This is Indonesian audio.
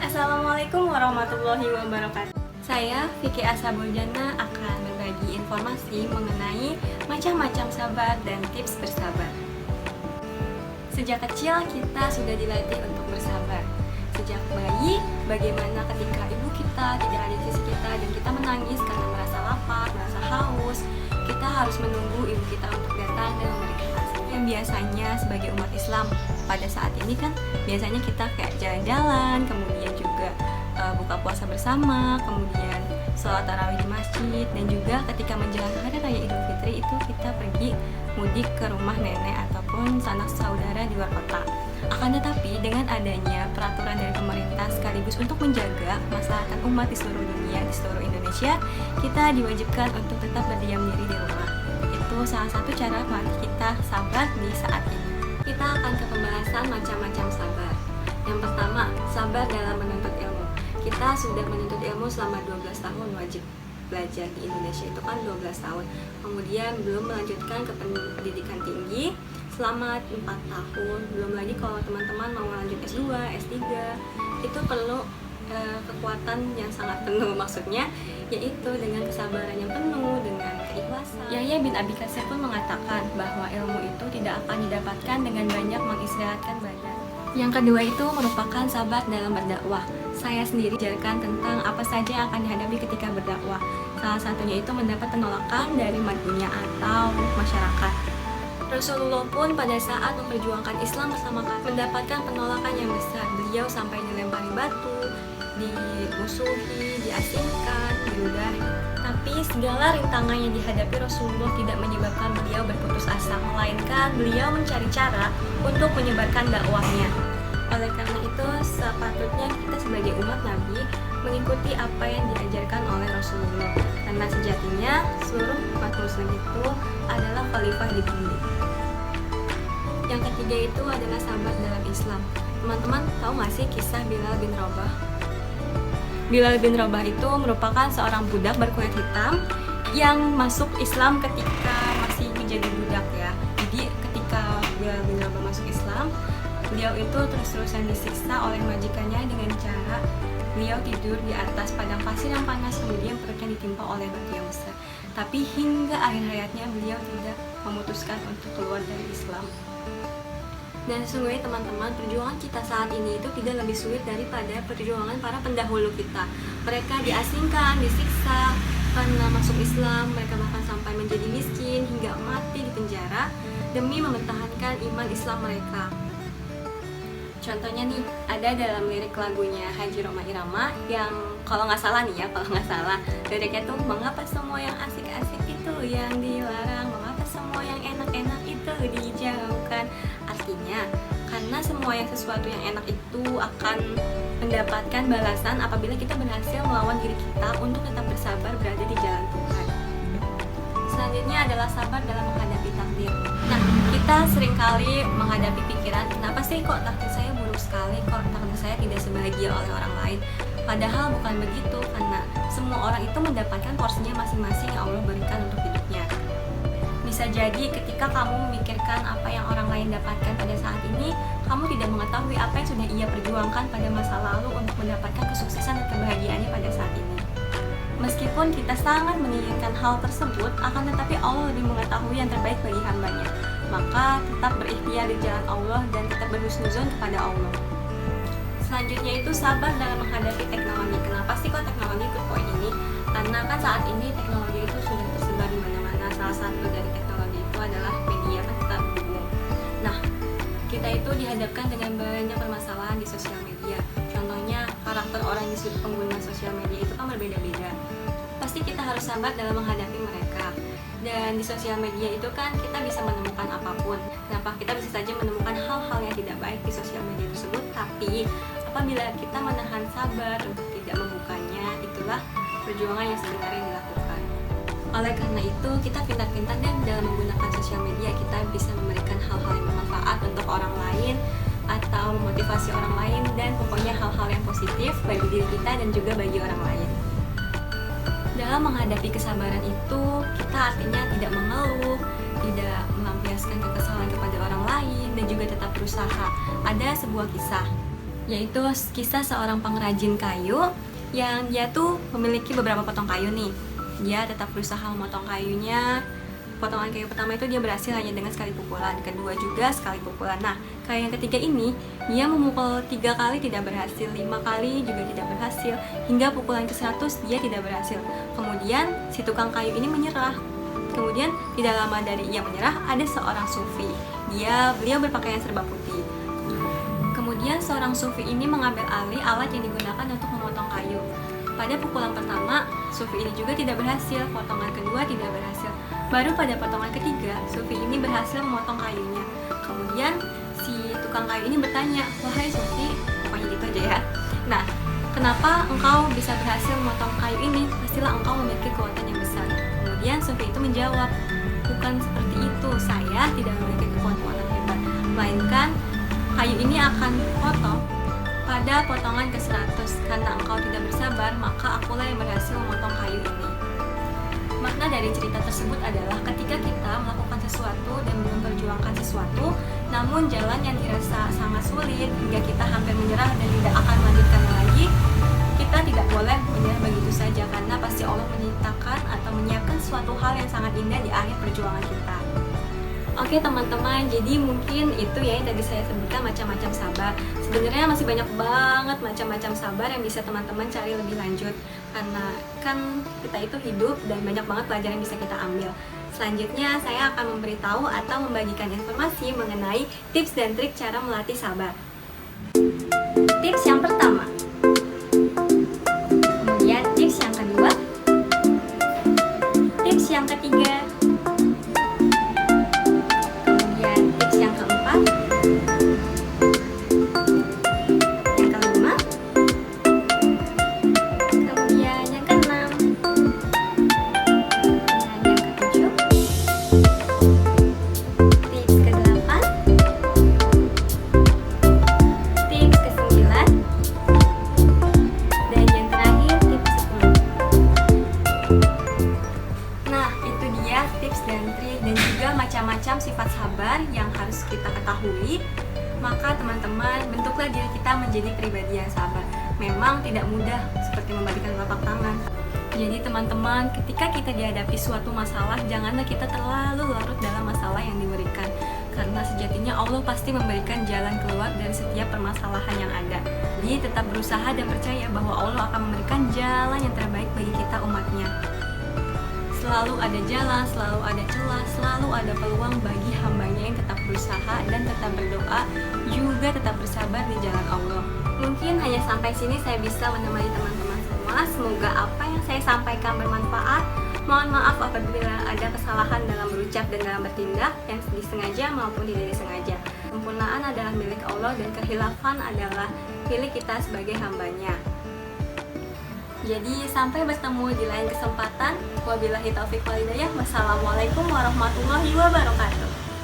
Assalamualaikum warahmatullahi wabarakatuh. Saya Vicky Asabuljana akan berbagi informasi mengenai macam-macam sabar dan tips bersabar. Sejak kecil kita sudah dilatih untuk bersabar. Sejak bayi, bagaimana ketika ibu kita tidak ada di sisi kita dan kita menangis karena merasa lapar, merasa haus, kita harus menunggu ibu kita untuk datang dan memberikan asi. Yang biasanya sebagai umat Islam pada saat ini kan biasanya kita kayak jalan-jalan, kemudian juga buka puasa bersama, kemudian sholat tarawih di masjid, dan juga ketika menjelang hari raya Idul Fitri itu kita pergi mudik ke rumah nenek ataupun sanak saudara di luar kota. Akan tetapi dengan adanya peraturan dari pemerintah sekaligus untuk menjaga masyarakat umat di seluruh dunia, di seluruh Indonesia, kita diwajibkan untuk tetap berdiam diri di rumah. Itu salah satu cara melatih kita sabar di saat ini. Kita akan ke pembahasan macam-macam sabar. Yang pertama, sabar dalam menuntut ilmu. Kita sudah menuntut ilmu selama 12 tahun wajib belajar di Indonesia itu kan 12 tahun. Kemudian belum melanjutkan ke pendidikan tinggi selama 4 tahun. Belum lagi kalau teman-teman mau lanjut S2, S3, itu perlu kekuatan yang sangat penuh, maksudnya yaitu dengan kesabaran yang penuh, dengan keikhlasan. Yahya bin Abi Katsir pun mengatakan bahwa ilmu itu tidak akan didapatkan dengan banyak mengistirahatkan badan. Yang kedua itu merupakan sabar dalam berdakwah. Saya sendiri ajarkan tentang apa saja yang akan dihadapi ketika berdakwah. Salah satunya itu mendapat penolakan dari madunya atau masyarakat. Rasulullah pun pada saat memperjuangkan Islam bersama kami mendapatkan penolakan yang besar. Beliau sampai dilempari batu, dimusuhi, diasingkan, diludahi. Tapi segala rintangan yang dihadapi Rasulullah tidak menyebabkan beliau berputus asa, melainkan beliau mencari cara untuk menyebarkan dakwahnya. Oleh karena itu, sepatutnya kita sebagai umat Nabi mengikuti apa yang diajarkan oleh Rasulullah. Karena sejatinya seluruh umat muslim itu adalah khalifah di bumi. Yang ketiga itu adalah sabar dalam Islam. Teman-teman tahu nggak sih kisah Bilal bin Rabah? Bilal bin Rabah itu merupakan seorang budak berkulit hitam yang masuk Islam ketika masih menjadi budak ya. Jadi ketika Bilal bin Rabah masuk Islam, beliau itu terus-terusan disiksa oleh majikannya dengan cara beliau tidur di atas padang pasir yang panas, kemudian perutnya ditimpa oleh batu yang besar. Tapi hingga akhir hayatnya beliau tidak memutuskan untuk keluar dari Islam. Dan sesungguhnya teman-teman, perjuangan kita saat ini itu tidak lebih sulit daripada perjuangan para pendahulu kita. Mereka diasingkan, disiksa karena masuk Islam, mereka bahkan sampai menjadi miskin hingga mati di penjara demi mempertahankan iman Islam mereka. Contohnya nih, ada dalam lirik lagunya Haji Roma Irama yang kalau nggak salah liriknya tuh, mengapa semua yang asik-asik itu yang dilarang, mengapa semua yang enak-enak itu dijauhkan. Artinya, karena semua sesuatu yang enak itu akan mendapatkan balasan apabila kita berhasil melawan diri kita untuk tetap bersabar berada di jalan Tuhan. Selanjutnya adalah sabar dalam menghadapi takdir. Nah, kita seringkali menghadapi pikiran, kenapa sih kok takdir saya buruk sekali, kok takdir saya tidak sebahagia oleh orang lain. Padahal bukan begitu, karena semua orang itu mendapatkan porsinya masing-masing yang Allah berikan untuk hidupnya. Bisa jadi ketika kamu memikirkan apa yang orang lain dapatkan pada saat ini, kamu tidak mengetahui apa yang sudah ia perjuangkan pada masa lalu untuk mendapatkan kesuksesan dan kebahagiaannya pada saat ini. Meskipun kita sangat menginginkan hal tersebut, akan tetapi Allah lebih mengetahui yang terbaik bagi hambanya. Maka tetap berikhtiar di jalan Allah dan tetap berhusnuzon kepada Allah. Selanjutnya itu sabar dalam menghadapi teknologi. Kenapa sih kok teknologi ikut poin ini? Karena kan saat ini teknologi itu sudah tersebar di mana-mana. Salah satu dari teknologi itu adalah media kan kita berhubung. Nah, kita itu dihadapkan dengan banyak permasalahan di sosial media. Contohnya, karakter orang di sudut pengguna sosial media itu kan berbeda-beda. Pasti kita harus sabar dalam menghadapi mereka. Dan di sosial media itu kan kita bisa menemukan apapun. Kenapa? Kita bisa saja menemukan hal-hal yang tidak baik di sosial media tersebut. Tapi apabila kita menahan sabar untuk tidak membukanya, itulah perjuangan yang sebenarnya dilakukan. Oleh karena itu, kita pintar-pintar dan dalam menggunakan sosial media kita bisa memberikan hal-hal yang bermanfaat untuk orang lain atau memotivasi orang lain, dan pokoknya hal-hal yang positif bagi diri kita dan juga bagi orang lain. Dalam menghadapi kesabaran itu, kita artinya tidak mengeluh, tidak melampiaskan kekesalan kepada orang lain, dan juga tetap berusaha. Ada sebuah kisah yaitu kisah seorang pengrajin kayu yang dia tuh memiliki beberapa potong kayu nih. Dia tetap berusaha memotong kayunya. Potongan kayu pertama itu dia berhasil hanya dengan sekali pukulan, kedua juga sekali pukulan. Nah, kayu yang ketiga ini dia memukul 3 kali tidak berhasil, 5 kali juga tidak berhasil, hingga pukulan ke-100 dia tidak berhasil. Kemudian si tukang kayu ini menyerah. Kemudian tidak lama dari ia menyerah, ada seorang sufi. Beliau berpakaian serba putih. Kemudian seorang sufi ini mengambil alih alat yang digunakan untuk memotong kayu. Pada pukulan pertama, sufi ini juga tidak berhasil, potongan kedua tidak berhasil. Baru pada potongan ketiga, sufi ini berhasil memotong kayunya. Kemudian si tukang kayu ini bertanya, "Wahai sufi," pokoknya gitu aja ya. "Nah, kenapa engkau bisa berhasil memotong kayu ini? Pastilah engkau memiliki kekuatan yang besar." Kemudian sufi itu menjawab, "Bukan seperti itu, saya tidak memiliki kekuatan hebat, melainkan kayu ini akan potong pada potongan ke-100. Karena engkau tidak bersabar, maka akulah yang berhasil memotong kayu ini." Makna dari cerita tersebut adalah ketika kita melakukan sesuatu dan memperjuangkan sesuatu, namun jalan yang dirasa sangat sulit hingga kita hampir menyerah dan tidak akan melanjutkannya lagi, kita tidak boleh menyerah begitu saja, karena pasti Allah menciptakan atau menyiapkan suatu hal yang sangat indah di akhir perjuangan kita. Oke teman-teman, jadi mungkin itu ya yang tadi saya sebutkan, macam-macam sabar. Sebenarnya masih banyak banget macam-macam sabar yang bisa teman-teman cari lebih lanjut, karena kan kita itu hidup dan banyak banget pelajaran yang bisa kita ambil. Selanjutnya saya akan memberitahu atau membagikan informasi mengenai tips dan trik cara melatih sabar. Tips yang pertama, kemudian tips yang kedua, tips yang ketiga, macam-macam sifat sabar yang harus kita ketahui. Maka teman-teman, bentuklah diri kita menjadi pribadi yang sabar. Memang tidak mudah seperti membalikan telapak tangan. Jadi teman-teman, ketika kita dihadapi suatu masalah, janganlah kita terlalu larut dalam masalah yang diberikan, karena sejatinya Allah pasti memberikan jalan keluar dari setiap permasalahan yang ada. Jadi tetap berusaha dan percaya bahwa Allah akan memberikan jalan yang terbaik bagi kita umatnya. Selalu ada jalan, selalu ada celah, selalu ada peluang bagi hambanya yang tetap berusaha dan tetap berdoa, juga tetap bersabar di jalan Allah. Mungkin hanya sampai sini saya bisa menemani teman-teman semua. Semoga apa yang saya sampaikan bermanfaat. Mohon maaf apabila ada kesalahan dalam berucap dan dalam bertindak, yang disengaja maupun tidak disengaja. Kesempurnaan adalah milik Allah dan kehilafan adalah milik kita sebagai hambanya. Jadi sampai bertemu di lain kesempatan. Wabillahi taufiq wal hidayah. Wassalamualaikum warahmatullahi wabarakatuh.